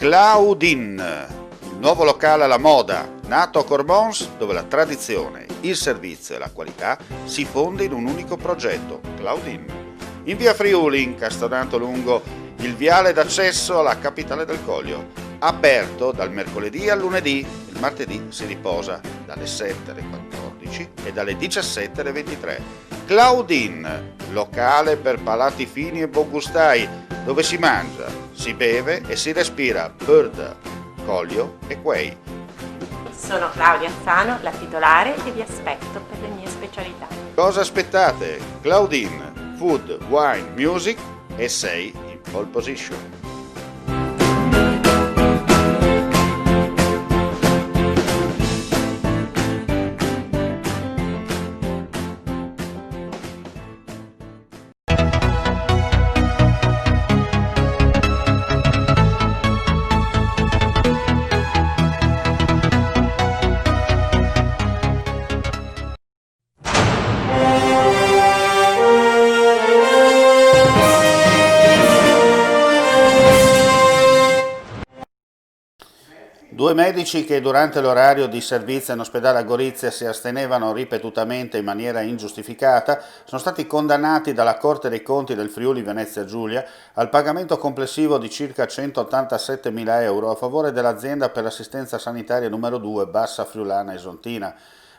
Claudine, il nuovo locale alla moda, nato a Cormons, dove la tradizione, il servizio e la qualità si fonde in un unico progetto, Claudine. In via Friuli, incastonato lungo il viale d'accesso alla capitale del Coglio, aperto dal mercoledì al lunedì, il martedì si riposa dalle 7 alle 14 e dalle 17 alle 23. Claudine, locale per palati fini e buongustai, dove si mangia, si beve e si respira Bird, Coglio e Quay. Sono Claudia Azzano, la titolare, e vi aspetto per le mie specialità. Cosa aspettate? Claudine, food, wine, music e sei in pole position. Due medici che durante l'orario di servizio in ospedale a Gorizia si astenevano ripetutamente in maniera ingiustificata sono stati condannati dalla Corte dei Conti del Friuli Venezia Giulia al pagamento complessivo di circa 187.000 euro a favore dell'azienda per l'assistenza sanitaria numero 2 Bassa Friulana Isontina.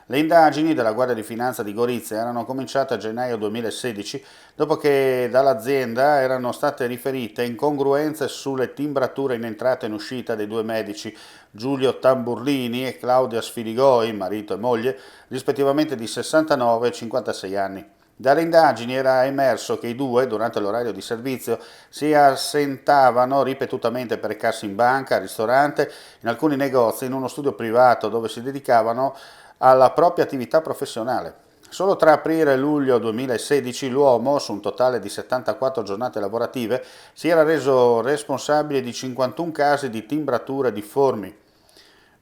Le indagini della Guardia di Finanza di Gorizia erano cominciate a gennaio 2016 dopo che dall'azienda erano state riferite incongruenze sulle timbrature in entrata e in uscita dei due medici Giulio Tamburlini e Claudia Sfiligoi, marito e moglie, rispettivamente di 69 e 56 anni. Dalle indagini era emerso che i due, durante l'orario di servizio, si assentavano ripetutamente per recarsi in banca, al ristorante, in alcuni negozi, in uno studio privato dove si dedicavano alla propria attività professionale. Solo tra aprile e luglio 2016 l'uomo, su un totale di 74 giornate lavorative, si era reso responsabile di 51 casi di timbrature difformi,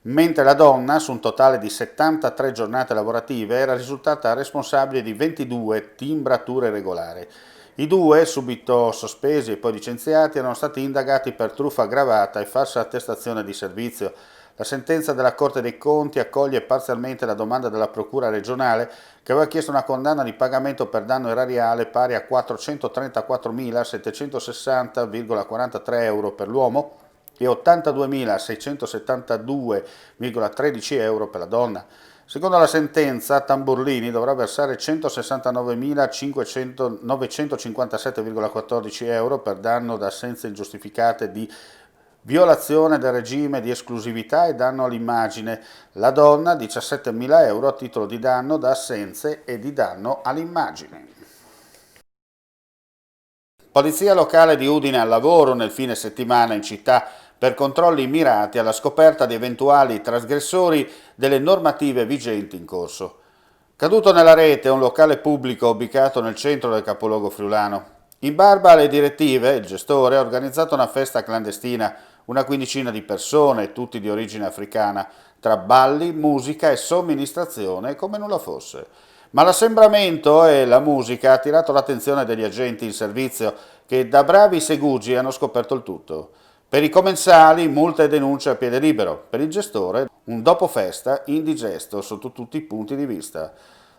mentre la donna, su un totale di 73 giornate lavorative, era risultata responsabile di 22 timbrature regolari. I due, subito sospesi e poi licenziati, erano stati indagati per truffa aggravata e falsa attestazione di servizio. La sentenza della Corte dei Conti accoglie parzialmente la domanda della Procura regionale che aveva chiesto una condanna di pagamento per danno erariale pari a 434.760,43 euro per l'uomo e 82.672,13 euro per la donna. Secondo la sentenza, Tamburlini dovrà versare 169.957,14 euro per danno da assenze ingiustificate di violazione del regime di esclusività e danno all'immagine. La donna 17.000 euro a titolo di danno da assenze e di danno all'immagine. Polizia locale di Udine al lavoro nel fine settimana in città per controlli mirati alla scoperta di eventuali trasgressori delle normative vigenti in corso. Caduto nella rete un locale pubblico ubicato nel centro del capoluogo friulano. In barba alle direttive, il gestore ha organizzato una festa clandestina, una quindicina di persone, tutti di origine africana, tra balli, musica e somministrazione come nulla fosse. Ma l'assembramento e la musica ha attirato l'attenzione degli agenti in servizio che da bravi segugi hanno scoperto il tutto. Per i commensali multa e denuncia a piede libero, per il gestore un dopo festa indigesto sotto tutti i punti di vista.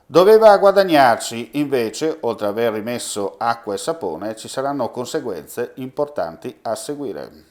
Doveva guadagnarci, invece, oltre ad aver rimesso acqua e sapone, ci saranno conseguenze importanti a seguire.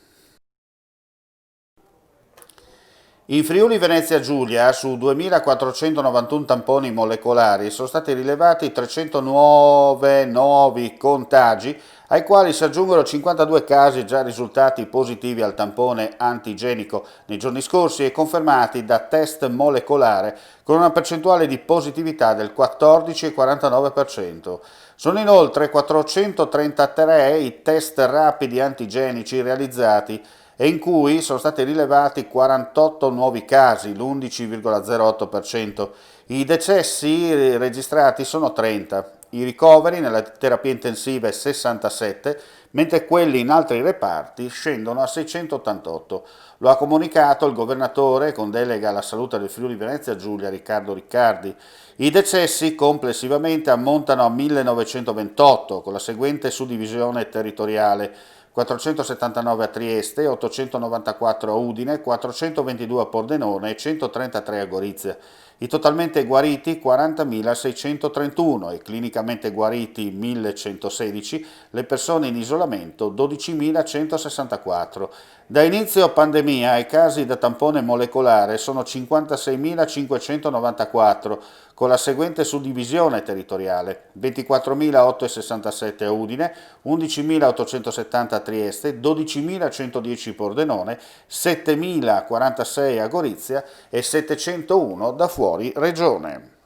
In Friuli Venezia Giulia, su 2.491 tamponi molecolari, sono stati rilevati 309 nuovi contagi, ai quali si aggiungono 52 casi già risultati positivi al tampone antigenico nei giorni scorsi e confermati da test molecolare con una percentuale di positività del 14,49%. Sono inoltre 433 i test rapidi antigenici realizzati e in cui sono stati rilevati 48 nuovi casi, l'11,08%. I decessi registrati sono 30, i ricoveri nella terapia intensiva è 67, mentre quelli in altri reparti scendono a 688. Lo ha comunicato il governatore con delega alla salute del Friuli Venezia Giulia, Riccardo Riccardi. I decessi complessivamente ammontano a 1928, con la seguente suddivisione territoriale: 479 a Trieste, 894 a Udine, 422 a Pordenone e 133 a Gorizia. I totalmente guariti 40.631 e clinicamente guariti 1.116, le persone in isolamento 12.164. Da inizio pandemia i casi da tampone molecolare sono 56.594, con la seguente suddivisione territoriale: 24.867 a Udine, 11.870 a Trieste, 12.110 Pordenone, 7.046 a Gorizia e 701 da fuori regione.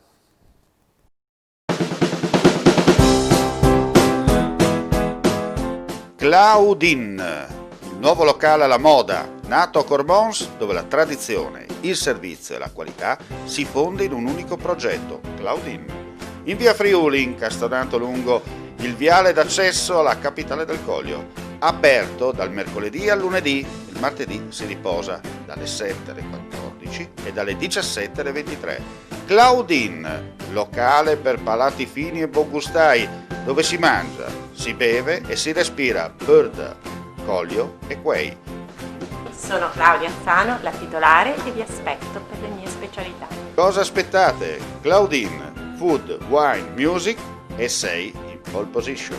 Claudin, il nuovo locale alla moda, nato a Corbons, dove la tradizione, il servizio e la qualità si fonde in un unico progetto, Claudin. In via Friuli, incastonato lungo il viale d'accesso alla capitale del Coglio, aperto dal mercoledì al lunedì, il martedì si riposa dalle 7 alle 14 e dalle 17 alle 23. Claudin, locale per palati fini e buongustai, dove si mangia, si beve e si respira Bird, Coglio e Quay. Sono Claudia Azzano, la titolare, e vi aspetto per le mie specialità. Cosa aspettate? Claudin, food, wine, music e sei in pole position.